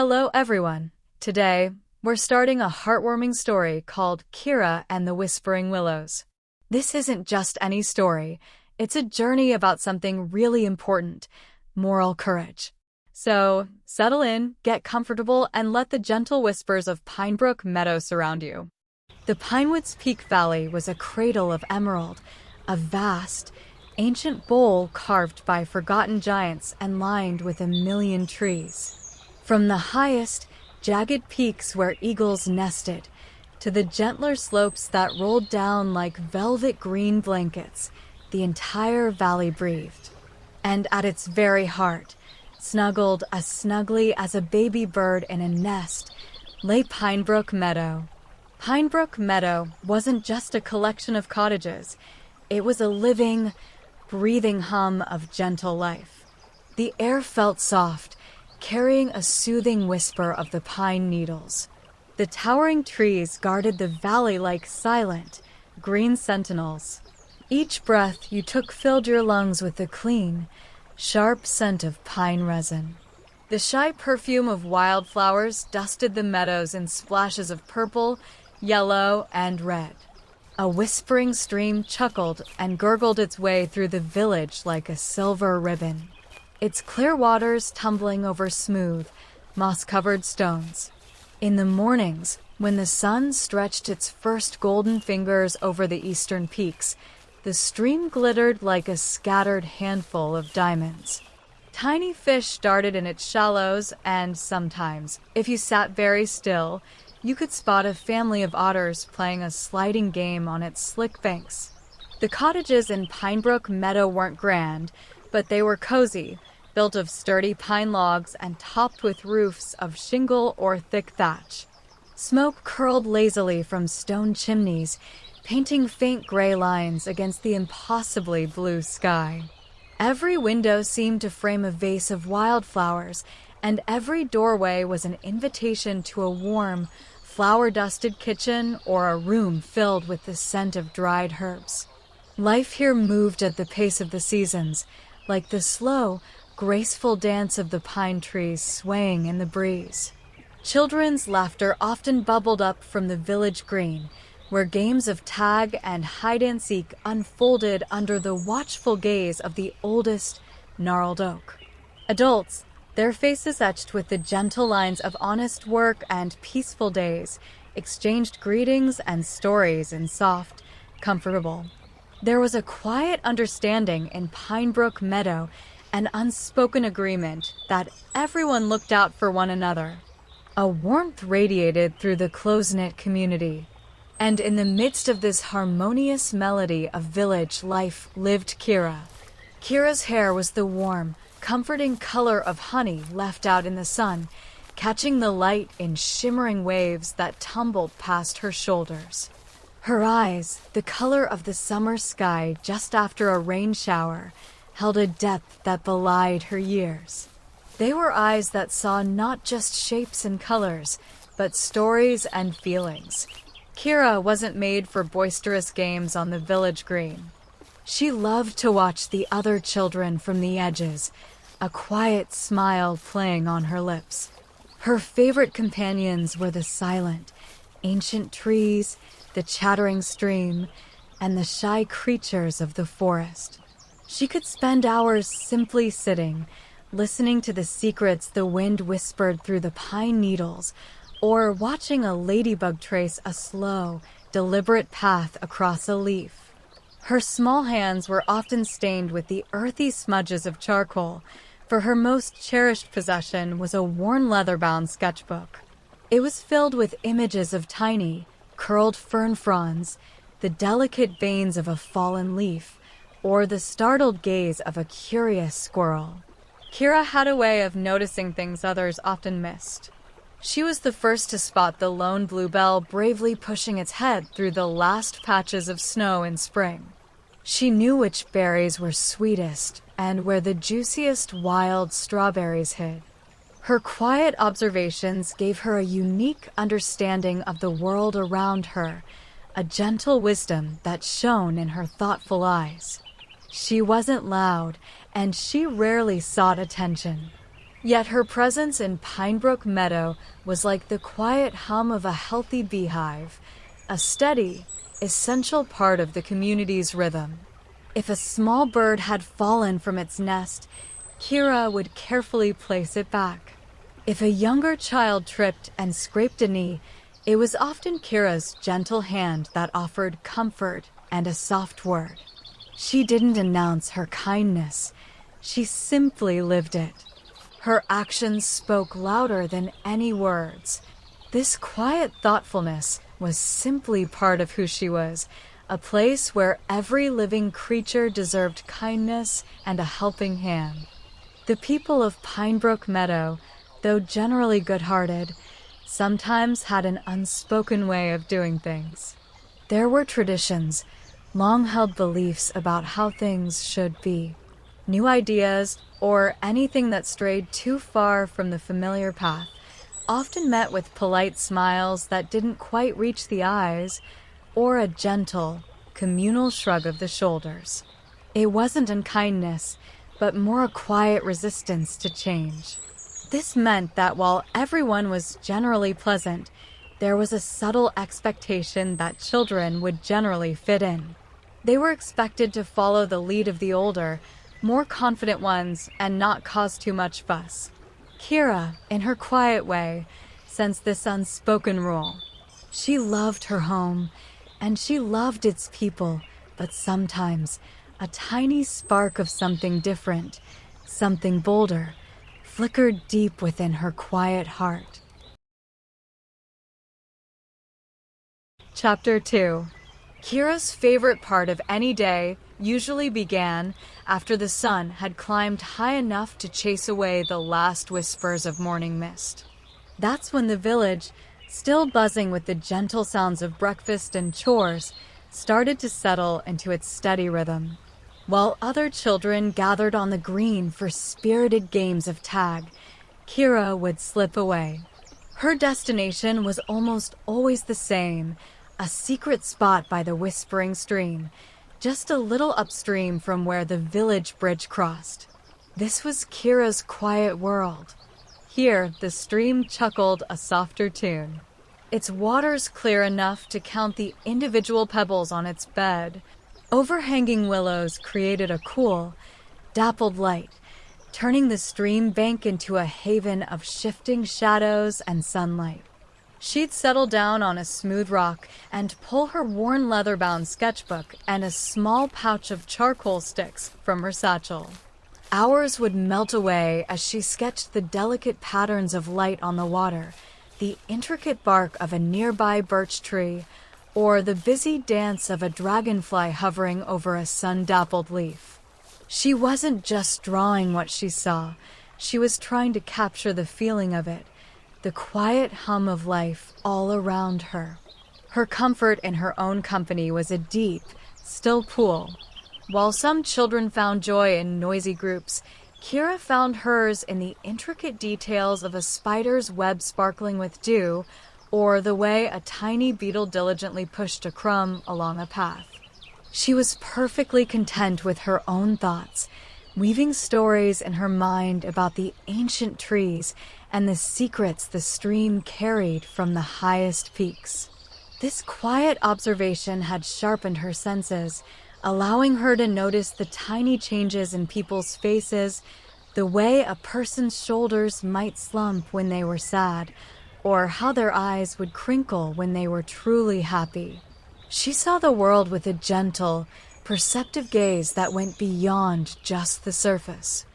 Hello, everyone. Today, we're starting a heartwarming story called Kira and the Whispering Willows. This isn't just any story. It's a journey about something really important, moral courage. So, settle in, get comfortable, and let the gentle whispers of Pinebrook Meadow surround you. The Pinewoods Peak Valley was a cradle of emerald, a vast, ancient bowl carved by forgotten giants and lined with a million trees. From the highest, jagged peaks where eagles nested, to the gentler slopes that rolled down like velvet green blankets, the entire valley breathed. And at its very heart, snuggled as snugly as a baby bird in a nest, lay Pinebrook Meadow. Pinebrook Meadow wasn't just a collection of cottages. It was a living, breathing hum of gentle life. The air felt soft, carrying a soothing whisper of the pine needles. The towering trees guarded the valley like silent, green sentinels. Each breath you took filled your lungs with the clean, sharp scent of pine resin. The shy perfume of wildflowers dusted the meadows in splashes of purple, yellow, and red. A whispering stream chuckled and gurgled its way through the village like a silver ribbon, its clear waters tumbling over smooth, moss-covered stones. In the mornings, when the sun stretched its first golden fingers over the eastern peaks, the stream glittered like a scattered handful of diamonds. Tiny fish darted in its shallows, and sometimes, if you sat very still, you could spot a family of otters playing a sliding game on its slick banks. The cottages in Pinebrook Meadow weren't grand, but they were cozy, built of sturdy pine logs and topped with roofs of shingle or thick thatch. Smoke curled lazily from stone chimneys, painting faint gray lines against the impossibly blue sky. Every window seemed to frame a vase of wildflowers, and every doorway was an invitation to a warm, flower-dusted kitchen or a room filled with the scent of dried herbs. Life here moved at the pace of the seasons, like the slow, graceful dance of the pine trees swaying in the breeze. Children's laughter often bubbled up from the village green, where games of tag and hide-and-seek unfolded under the watchful gaze of the oldest, gnarled oak. Adults, their faces etched with the gentle lines of honest work and peaceful days, exchanged greetings and stories in soft, comfortable. There was a quiet understanding in Pinebrook Meadow, an unspoken agreement that everyone looked out for one another. A warmth radiated through the close-knit community. And in the midst of this harmonious melody of village life lived Kira. Kira's hair was the warm, comforting color of honey left out in the sun, catching the light in shimmering waves that tumbled past her shoulders. Her eyes, the color of the summer sky just after a rain shower, held a depth that belied her years. They were eyes that saw not just shapes and colors, but stories and feelings. Kira wasn't made for boisterous games on the village green. She loved to watch the other children from the edges, a quiet smile playing on her lips. Her favorite companions were the silent, ancient trees, the chattering stream, and the shy creatures of the forest. She could spend hours simply sitting, listening to the secrets the wind whispered through the pine needles, or watching a ladybug trace a slow, deliberate path across a leaf. Her small hands were often stained with the earthy smudges of charcoal, for her most cherished possession was a worn leather-bound sketchbook. It was filled with images of tiny, curled fern fronds, the delicate veins of a fallen leaf, or the startled gaze of a curious squirrel. Kira had a way of noticing things others often missed. She was the first to spot the lone bluebell bravely pushing its head through the last patches of snow in spring. She knew which berries were sweetest and where the juiciest wild strawberries hid. Her quiet observations gave her a unique understanding of the world around her, a gentle wisdom that shone in her thoughtful eyes. She wasn't loud, and she rarely sought attention. Yet her presence in Pinebrook Meadow was like the quiet hum of a healthy beehive, a steady, essential part of the community's rhythm. If a small bird had fallen from its nest, Kira would carefully place it back. If a younger child tripped and scraped a knee, it was often Kira's gentle hand that offered comfort and a soft word. She didn't announce her kindness, she simply lived it. Her actions spoke louder than any words. This quiet thoughtfulness was simply part of who she was, a place where every living creature deserved kindness and a helping hand. The people of Pinebrook Meadow, though generally good-hearted, sometimes had an unspoken way of doing things. There were traditions, long-held beliefs about how things should be. New ideas, or anything that strayed too far from the familiar path, often met with polite smiles that didn't quite reach the eyes, or a gentle, communal shrug of the shoulders. It wasn't unkindness, but more a quiet resistance to change. This meant that while everyone was generally pleasant, there was a subtle expectation that children would generally fit in. They were expected to follow the lead of the older, more confident ones and not cause too much fuss. Kira, in her quiet way, sensed this unspoken rule. She loved her home, and she loved its people, but sometimes a tiny spark of something different, something bolder, flickered deep within her quiet heart. Chapter 2. Kira's favorite part of any day usually began after the sun had climbed high enough to chase away the last whispers of morning mist. That's when the village, still buzzing with the gentle sounds of breakfast and chores, started to settle into its steady rhythm. While other children gathered on the green for spirited games of tag, Kira would slip away. Her destination was almost always the same, a secret spot by the whispering stream, just a little upstream from where the village bridge crossed. This was Kira's quiet world. Here, the stream chuckled a softer tune. Its waters clear enough to count the individual pebbles on its bed. Overhanging willows created a cool, dappled light, turning the stream bank into a haven of shifting shadows and sunlight. She'd settle down on a smooth rock and pull her worn leather-bound sketchbook and a small pouch of charcoal sticks from her satchel. Hours would melt away as she sketched the delicate patterns of light on the water, the intricate bark of a nearby birch tree, or the busy dance of a dragonfly hovering over a sun-dappled leaf. She wasn't just drawing what she saw, she was trying to capture the feeling of it, the quiet hum of life all around her. Her comfort in her own company was a deep, still pool. While some children found joy in noisy groups, Kira found hers in the intricate details of a spider's web sparkling with dew, or the way a tiny beetle diligently pushed a crumb along a path. She was perfectly content with her own thoughts, weaving stories in her mind about the ancient trees and the secrets the stream carried from the highest peaks. This quiet observation had sharpened her senses, allowing her to notice the tiny changes in people's faces, the way a person's shoulders might slump when they were sad, or how their eyes would crinkle when they were truly happy. She saw the world with a gentle, perceptive gaze that went beyond just the surface.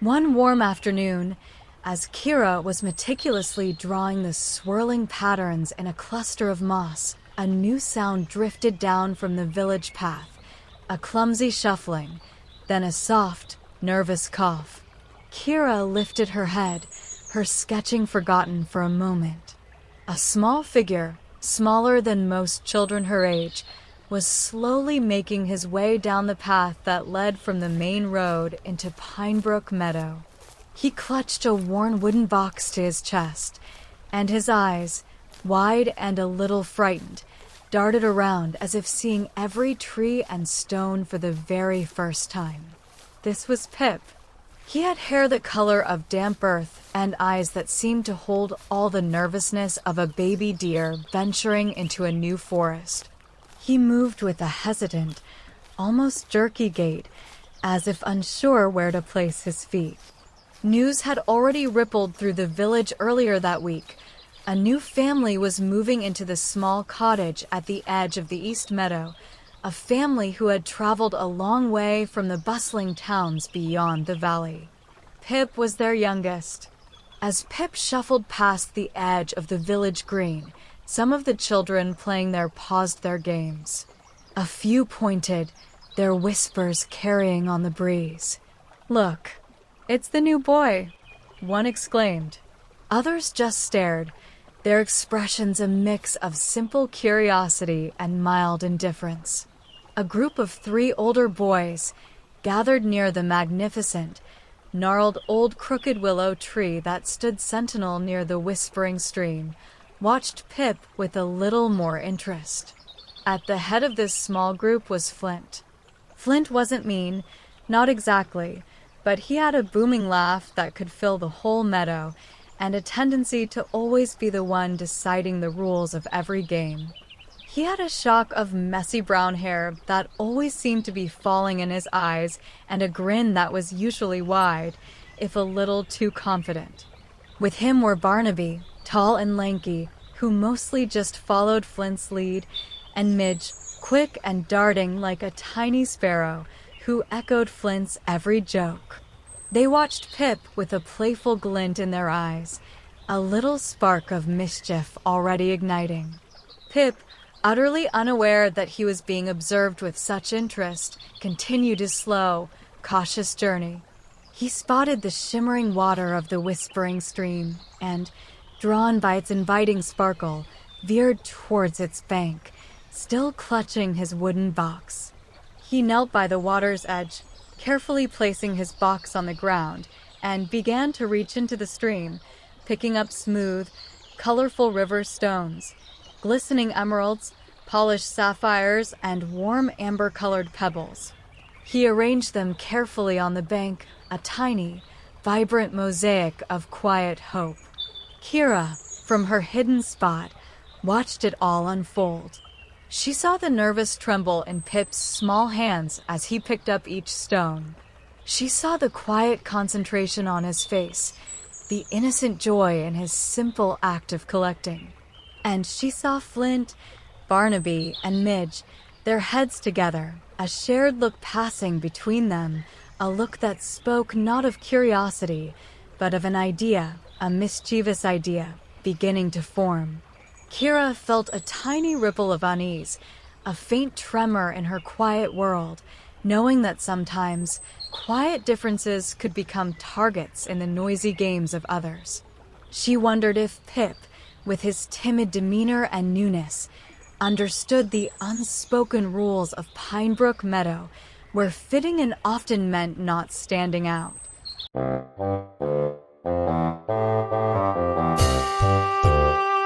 One warm afternoon, as Kira was meticulously drawing the swirling patterns in a cluster of moss, a new sound drifted down from the village path, a clumsy shuffling, then a soft, nervous cough. Kira lifted her head, her sketching forgotten for a moment. A small figure, smaller than most children her age, was slowly making his way down the path that led from the main road into Pinebrook Meadow. He clutched a worn wooden box to his chest, and his eyes, wide and a little frightened, darted around as if seeing every tree and stone for the very first time. This was Pip. He had hair the color of damp earth and eyes that seemed to hold all the nervousness of a baby deer venturing into a new forest. He moved with a hesitant, almost jerky gait, as if unsure where to place his feet. News had already rippled through the village earlier that week. A new family was moving into the small cottage at the edge of the East Meadow, a family who had traveled a long way from the bustling towns beyond the valley. Pip was their youngest. As Pip shuffled past the edge of the village green, some of the children playing there paused their games. A few pointed, their whispers carrying on the breeze. "Look, it's the new boy," one exclaimed. Others just stared, their expressions a mix of simple curiosity and mild indifference. A group of 3 older boys gathered near the magnificent, gnarled old crooked willow tree that stood sentinel near the whispering stream, watched Pip with a little more interest. At the head of this small group was Flint. Flint wasn't mean, not exactly, but he had a booming laugh that could fill the whole meadow, and a tendency to always be the one deciding the rules of every game. He had a shock of messy brown hair that always seemed to be falling in his eyes and a grin that was usually wide, if a little too confident. With him were Barnaby, tall and lanky, who mostly just followed Flint's lead, and Midge, quick and darting like a tiny sparrow, who echoed Flint's every joke. They watched Pip with a playful glint in their eyes, a little spark of mischief already igniting. Pip, utterly unaware that he was being observed with such interest, continued his slow, cautious journey. He spotted the shimmering water of the whispering stream and, drawn by its inviting sparkle, veered towards its bank, still clutching his wooden box. He knelt by the water's edge, carefully placing his box on the ground, and began to reach into the stream, picking up smooth, colorful river stones, glistening emeralds, polished sapphires, and warm amber-colored pebbles. He arranged them carefully on the bank, a tiny, vibrant mosaic of quiet hope. Kira, from her hidden spot, watched it all unfold. She saw the nervous tremble in Pip's small hands as he picked up each stone. She saw the quiet concentration on his face, the innocent joy in his simple act of collecting. And she saw Flint, Barnaby, and Midge, their heads together, a shared look passing between them, a look that spoke not of curiosity, but of an idea, a mischievous idea, beginning to form. Kira felt a tiny ripple of unease, a faint tremor in her quiet world, knowing that sometimes quiet differences could become targets in the noisy games of others. She wondered if Pip, with his timid demeanor and newness, understood the unspoken rules of Pinebrook Meadow, where fitting in often meant not standing out.